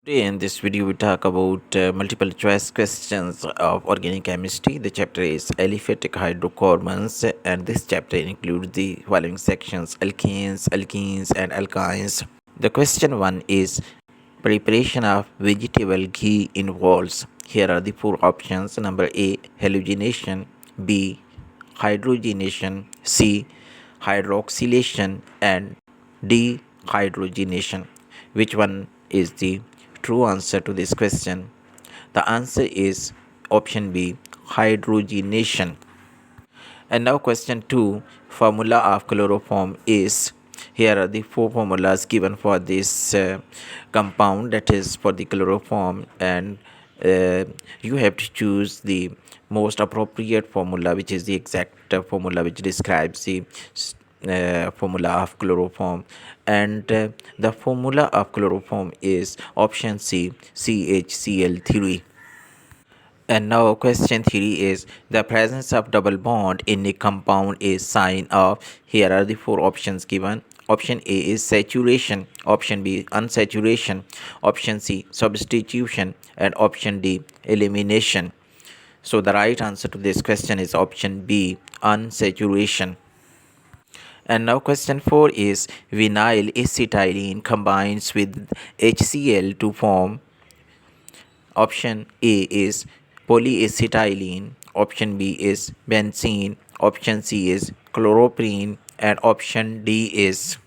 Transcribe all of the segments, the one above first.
Today in this video we talk about multiple choice questions of organic chemistry. The chapter is Aliphatic Hydrocarbons and this chapter includes the following sections: alkanes, alkenes and alkynes. The question 1 is preparation of vegetable ghee involves. Here are the four options. Number A, halogenation; B, hydrogenation; C, hydroxylation; and D, hydrogenation. Which one is the true answer to this question? The answer is option B, hydrogenation. And now question 2, formula of chloroform is. Here are the four formulas given for this compound, that is for the chloroform, and you have to choose the most appropriate formula, which is the exact formula which describes the formula of chloroform. And the formula of chloroform is option C, CHCl3. And now question 3 is the presence of double bond in a compound is sign of. Here are the four options given. Option A is saturation, option B unsaturation, option C substitution, and option D elimination. So the right answer to this question is option B, unsaturation. And now question 4 is vinyl acetylene combines with HCl to form. Option A is polyacetylene, option B is benzene, option C is chloroprene, and option D is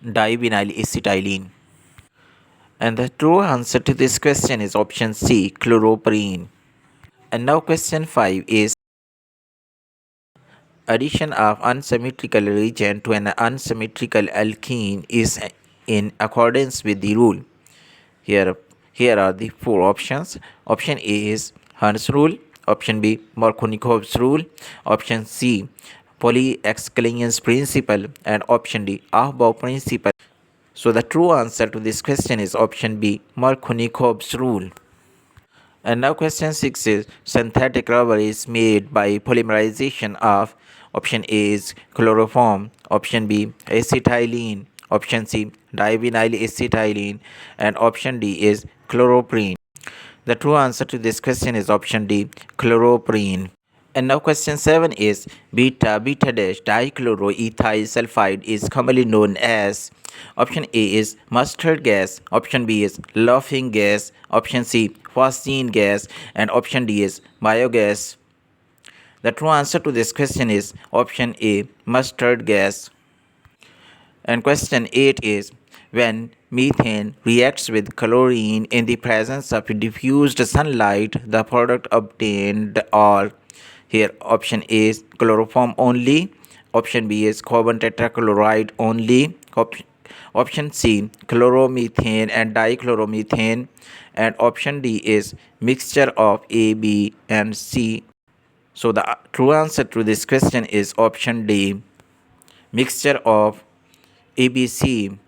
divinyl acetylene. And the true answer to this question is option C, chloroprene. And now question 5 is addition of unsymmetrical reagent to an unsymmetrical alkene is in accordance with the rule. Here are the four options. Option A is Hund's rule, option B Markovnikov's rule, option C Polyexcellence principle, and option D Aufbau principle. So the true answer to this question is option B, Markovnikov's rule. And now question 6 is synthetic rubber is made by polymerization of. Option A is chloroform, option B acetylene, option C divinyl acetylene, and option D is chloroprene. The true answer to this question is option D, chloroprene. And now question 7 is beta dash dichloroethyl sulfide is commonly known as. Option A is mustard gas, option B is laughing gas, option C phosgene gas, and option D is biogas. The true answer to this question is option A, mustard gas. And question 8 is when methane reacts with chlorine in the presence of diffused sunlight, the product obtained are. Here option A is chloroform only, option B is carbon tetrachloride only, option C chloromethane and dichloromethane, and option D is mixture of A, B and C. So the true answer to this question is option D, mixture of ABC.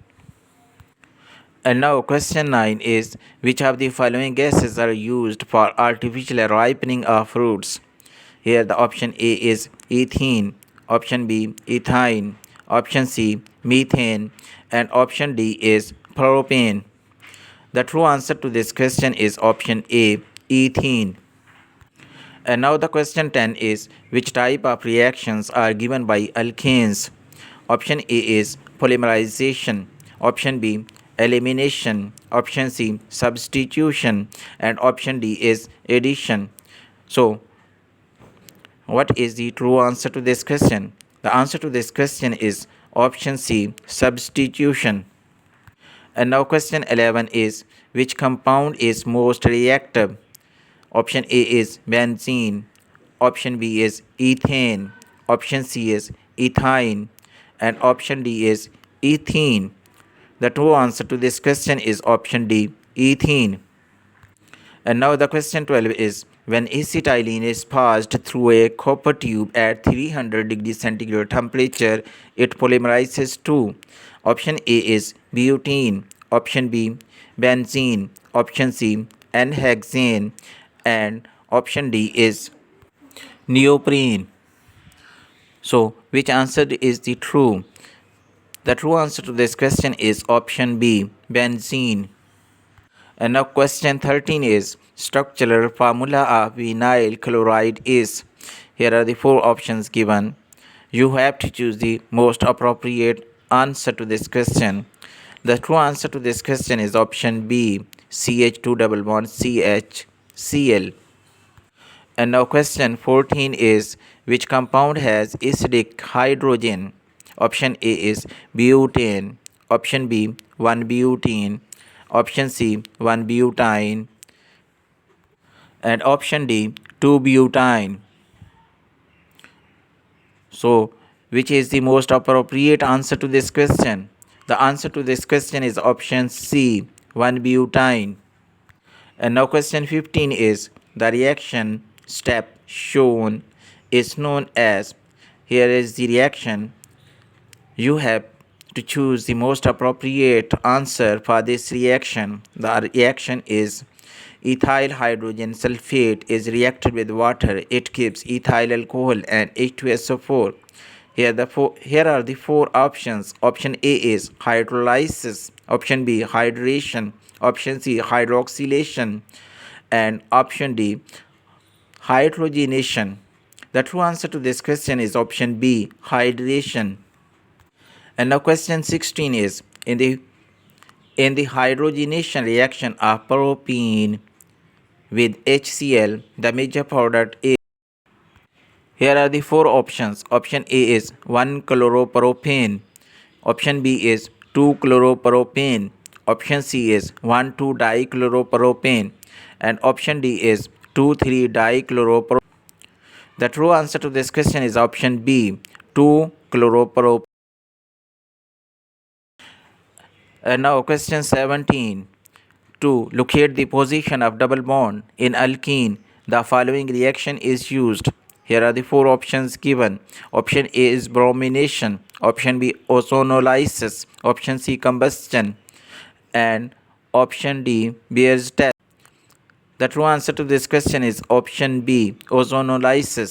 And now question 9 is which of the following gases are used for artificial ripening of fruits? Here the option A is ethene, option B ethine, option C methane, and option D is propane. The true answer to this question is option A, ethene. And now the question 10 is which type of reactions are given by alkanes? Option A is polymerization, option B elimination, option C substitution, and option D is addition. So what is the true answer to this question? The answer to this question is option C, substitution. And now question 11 is which compound is most reactive? Option A is benzene, option B is ethane, option C is ethine, and option D is ethene. The true answer to this question is option D, ethene. And now the question 12 is when acetylene is passed through a copper tube at 300 degrees centigrade temperature, it polymerizes to. Option A is butene, option B benzene, option C n-hexane, and option D is neoprene. So which answer is the true? The true answer to this question is option B, benzene. And now question 13 is structural formula of vinyl chloride is. Here are the four options given. You have to choose the most appropriate answer to this question. The true answer to this question is option B, CH2 double bond CHCl. And now question 14 is which compound has acidic hydrogen? Option A is butane, option B 1-butene, option C 1-butene, and option D 2-butene. So which is the most appropriate answer to this question? The answer to this question is option C 1-butene. And now question 15 is the reaction step shown is known as. Here is the reaction. You have to choose the most appropriate answer for this reaction. The reaction is ethyl hydrogen sulfate is reacted with water. It gives ethyl alcohol and H2SO4. Here are the four options. Option A is hydrolysis, option B hydration, option C hydroxylation, and option D hydrogenation. The true answer to this question is option B hydration. And now question 16 is in the hydrogenation reaction of propene with HCl, the major product is. Here are the four options. Option A is 1-chloropropane. Option B is 2-chloropropane. Option C is 1,2-dichloropropane. And option D is 2,3-dichloropropane. The true answer to this question is option B, 2-chloropropane. And now question 17. To locate the position of double bond in alkene, the following reaction is used. Here are the four options given. Option A is bromination, option B ozonolysis, option C combustion, and option D Beer's test. The true answer to this question is option B ozonolysis.